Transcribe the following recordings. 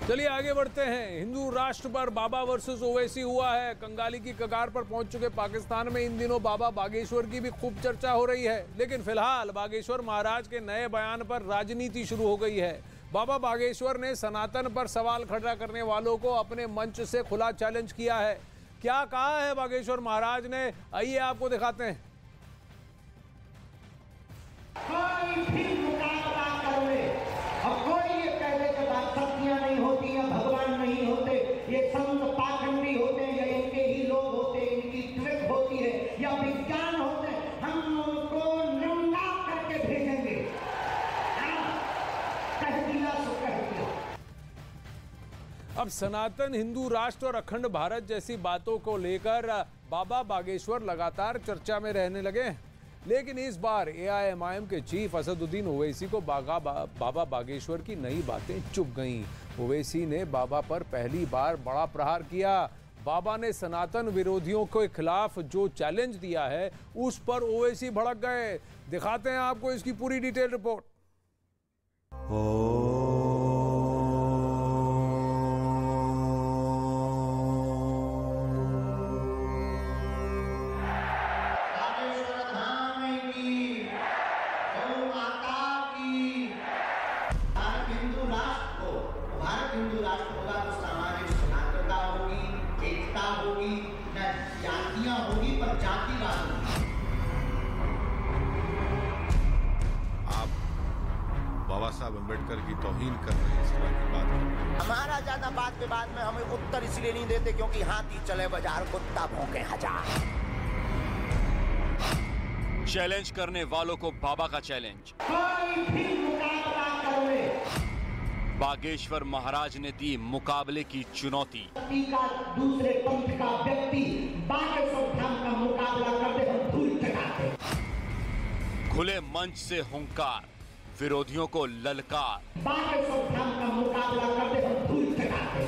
चलिए आगे बढ़ते हैं। हिंदू राष्ट्र पर बाबा वर्सेस ओवैसी हुआ है। कंगाली की कगार पर पहुंच चुके पाकिस्तान में इन दिनों बाबा बागेश्वर की भी खूब चर्चा हो रही है, लेकिन फिलहाल बागेश्वर महाराज के नए बयान पर राजनीति शुरू हो गई है। बाबा बागेश्वर ने सनातन पर सवाल खड़ा करने वालों को अपने मंच से खुला चैलेंज किया है। क्या कहा है बागेश्वर महाराज ने, आइए आपको दिखाते हैं। कोई भी मुकाबला कर ले और कोई ये कह दे कि बात शक्तियां नहीं होती या भगवान नहीं होते, ये संत पाखंडी होते हैं या इनके ही लोग होते हैं, इनकी ट्रिक होती है या विज्ञान होते हैं, हम उनको नंगा करके भेजेंगे। कह दिया सो कह दिया। अब सनातन हिंदू राष्ट्र और अखंड भारत जैसी बातों को लेकर बाबा बागेश्वर लगातार चर्चा में रहने लगे हैं, लेकिन इस बार एआईएमआईएम के चीफ असदुद्दीन ओवैसी को बाबा बागेश्वर की नई बातें चुभ गईं। ओवैसी ने बाबा पर पहली बार बड़ा प्रहार किया। बाबा ने सनातन विरोधियों के खिलाफ जो चैलेंज दिया है उस पर ओवैसी भड़क गए। दिखाते हैं आपको इसकी पूरी डिटेल रिपोर्ट। हिंदू राष्ट्र होगा तो सामाजिक सनातनता होगी, एकता होगी, न जातियां होगी पर जातिवाद होगी। आप बाबा साहब अम्बेडकर की तौहीन कर रहे हैं, इस तरह की बात कर रहे हैं। हमारा ज्यादा बात विवाद में हमें उत्तर इसलिए नहीं देते क्योंकि हाथी चले बाजार, कुत्ता भौंके हजार। चैलेंज करने वालों को बाबा का चैलेंज। कोई भी मुकाबला कर ले। बागेश्वर महाराज ने दी मुकाबले की चुनौती। का दूसरे पंथ का व्यक्ति बागेश्वर धाम का मुकाबला करते हम धूल चटाते। खुले मंच से हुंकार, विरोधियों को ललकार। बागेश्वर धाम का मुकाबला करते हम धूल चटाते।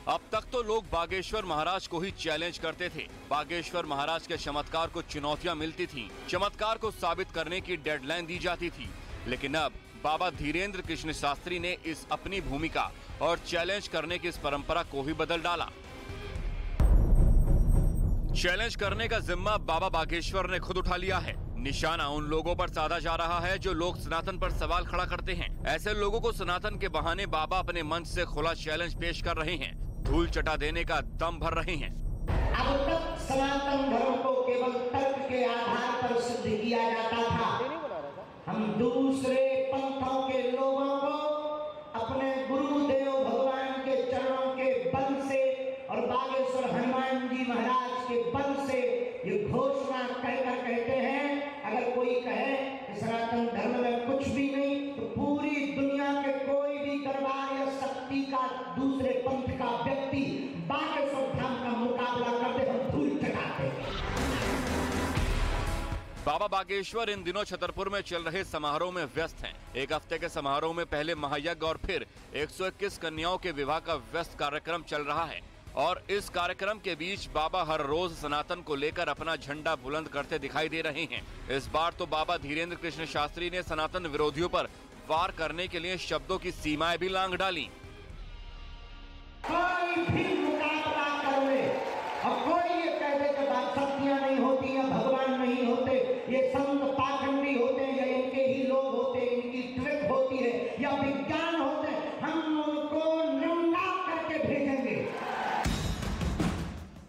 अब तक तो लोग बागेश्वर महाराज को ही चैलेंज करते थे। बागेश्वर महाराज के चमत्कार को चुनौतियां मिलती थीं, चमत्कार को साबित करने की डेडलाइन दी जाती थी। लेकिन अब बाबा धीरेन्द्र कृष्ण शास्त्री ने इस अपनी भूमिका और चैलेंज करने की इस परंपरा को ही बदल डाला। चैलेंज करने का जिम्मा बाबा बागेश्वर ने खुद उठा लिया है। निशाना उन लोगों पर साधा जा रहा है जो लोग सनातन पर सवाल खड़ा करते हैं। ऐसे लोगों को सनातन के बहाने बाबा अपने मंच से खुला चैलेंज पेश कर रहे हैं, धूल चटा देने का दम भर रहे हैं। अब तक सनातन धर्म को केवल तर्क के आधार पर सिद्ध किया जाता था। हम दूसरे पंथों के लोगों को अपने गुरुदेव भगवान के चरणों के बल से और बागेश्वर हनुमान जी महाराज के बल से ये घोषणा कहकर कहते हैं, अगर कोई कहे कि सनातन धर्म में कुछ भी नहीं, तो पूरी दुनिया के कोई भी दरबार या शक्ति का दूसरे पंथ का व्यक्ति बागेश्वर धाम का मुकाबला करते हम धूल चटाते। बाबा बागेश्वर इन दिनों छतरपुर में चल रहे समारोह में व्यस्त हैं। एक हफ्ते के समारोह में पहले महायज्ञ और फिर 121 कन्याओं के विवाह का व्यस्त कार्यक्रम चल रहा है। और इस कार्यक्रम के बीच बाबा हर रोज सनातन को लेकर अपना झंडा बुलंद करते दिखाई दे रहे हैं। इस बार तो बाबा धीरेन्द्र कृष्ण शास्त्री ने सनातन विरोधियों पर वार करने के लिए शब्दों की सीमाएं भी लांघ डाली। कोई भी मुकाबला कर ले और कोई ये कह दे कि बात शक्तियां नहीं होती या भगवान नहीं होते, ये संत पाखंडी होते हैं या इनके ही लोग होते हैं, इनकी ट्रिक होती है या विज्ञान होते हैं, हम उनको नंगा करके भेजेंगे।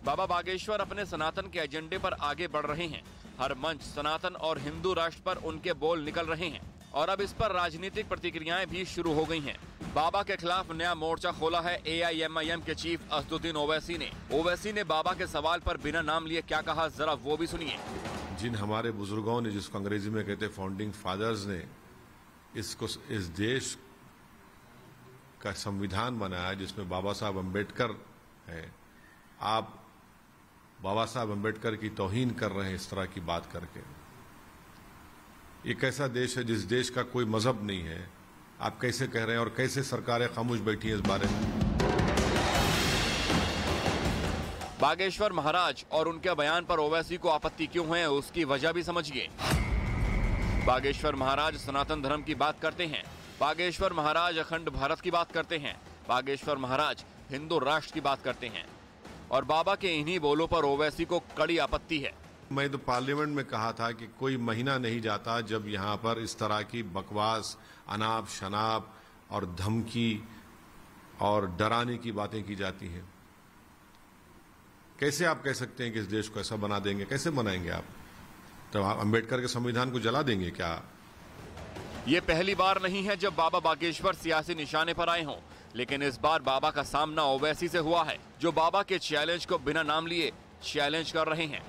बाबा बागेश्वर अपने सनातन के एजेंडे पर आगे बढ़ रहे हैं। हर मंच सनातन और हिंदू राष्ट्र पर उनके बोल निकल रहे हैं और अब इस पर राजनीतिक प्रतिक्रियाएं भी शुरू हो गई हैं। बाबा के खिलाफ नया मोर्चा खोला है एआईएमआईएम के चीफ असदुद्दीन ओवैसी ने। ओवैसी ने बाबा के सवाल पर बिना नाम लिए क्या कहा, जरा वो भी सुनिए। जिन हमारे बुजुर्गों ने, जिसको अंग्रेजी में कहते फाउंडिंग फादर्स ने, इस देश का संविधान बनाया जिसमें बाबा साहब अम्बेडकर है, आप बाबा साहब अम्बेडकर की तौहीन कर रहे हैं इस तरह की बात करके। एक ऐसा देश है जिस देश का कोई मजहब नहीं है, आप कैसे कह रहे हैं और कैसे सरकारें खामोश बैठी हैं इस बारे में। बागेश्वर महाराज और उनके बयान पर ओवैसी को आपत्ति क्यों है, उसकी वजह भी समझिए। बागेश्वर महाराज सनातन धर्म की बात करते हैं, बागेश्वर महाराज अखंड भारत की बात करते हैं, बागेश्वर महाराज हिंदू राष्ट्र की बात करते हैं और बाबा के इन्हीं बोलों पर ओवैसी को कड़ी आपत्ति है। मैं तो पार्लियामेंट में कहा था कि कोई महीना नहीं जाता जब यहाँ पर इस तरह की बकवास, अनाप शनाप और धमकी और डराने की बातें की जाती हैं। कैसे आप कह सकते हैं कि इस देश को ऐसा बना देंगे? कैसे बनाएंगे आप? तो आप अंबेडकर के संविधान को जला देंगे क्या? ये पहली बार नहीं है जब बाबा बागेश्वर सियासी निशाने पर आए हों, लेकिन इस बार बाबा का सामना ओवैसी से हुआ है, जो बाबा के चैलेंज को बिना नाम लिए चैलेंज कर रहे हैं।